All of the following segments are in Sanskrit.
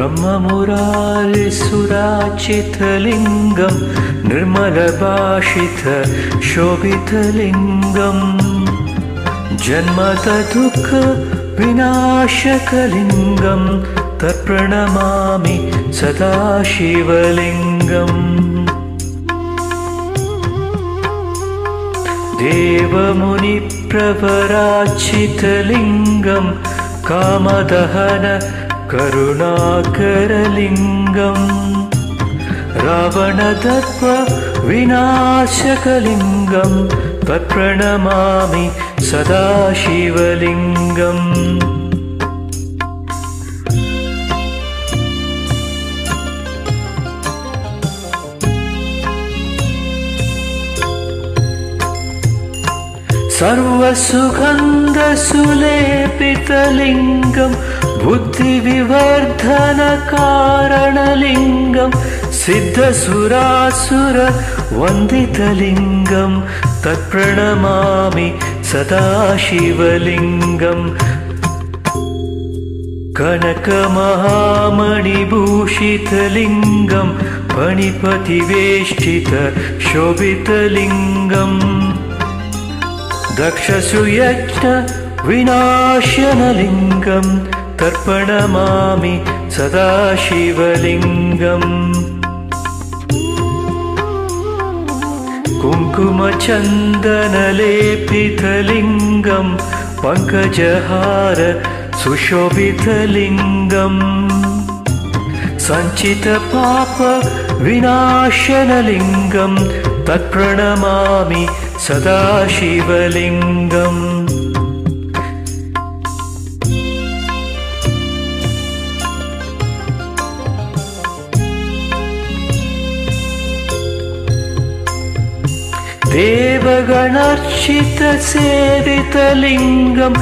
ब्रह्ममुरारिसुराचितलिङ्गं निर्मलभाषित शोभितलिङ्गं जन्मतदुःख विनाशकलिङ्गं तत्प्रणमामि सदा शिवलिङ्गम् देवमुनिप्रवराचितलिङ्गं कामदहन करुणाकरलिङ्गं रावणदर्प विनाशकलिङ्गं तत्प्रणमामि सदा शिवलिङ्गम् सर्वसुगन्धसुलेपितलिङ्गं बुद्धिविवर्धनकारणलिङ्गं सिद्धसुरासुरवन्दितलिङ्गं तत्प्रणमामि सदा शिवलिङ्गम् कनकमहामणिभूषितलिङ्गं फणिपतिवेष्टित शोभितलिङ्गम् दक्षसुयज्ञ विनाशनलिङ्गं तर्पणमामि सदा शिवलिङ्गम् कुङ्कुमचन्दनलेपितलिङ्गं पङ्कजहार सुशोभितलिङ्गम् सञ्चितपाप विनाशनलिङ्गं तत्प्रणमामि सदा शिवलिङ्गम् देवगणार्चितसेवितलिङ्गं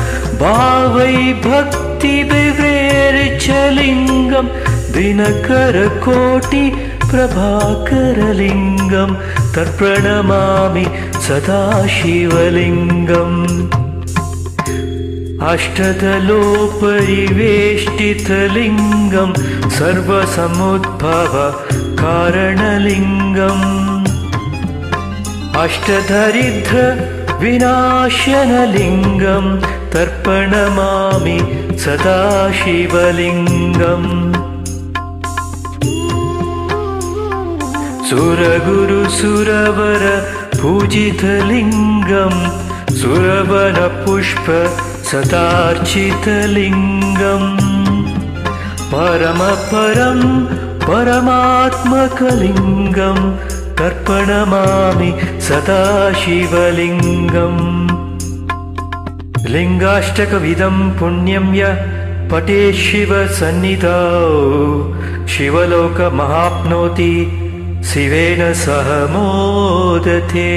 भावैर्भक्तिविवेरिचलिङ्गं दिनकरकोटि प्रभाकरलिङ्गं तत्प्रणमामि सदा शिवलिङ्गम् अष्टदलोपरिवेष्टितलिङ्गं सर्वसमुद्भव कारणलिङ्गम् अष्टदरिद्र विनाशनलिङ्गं तर्पणमामि सदा शिवलिङ्गम् सुरगुरुसुरवर पूजितलिङ्गं सुरवनपुष्प सदार्चितलिङ्गं परमपरं परमात्मकलिङ्गं तर्पणमामि सदा शिवलिङ्गम् लिङ्गाष्टकविधं पुण्यं य पठेत् शिवसन्निधौ शिवलोकमहाप्नोति शिवेन सह मोदते।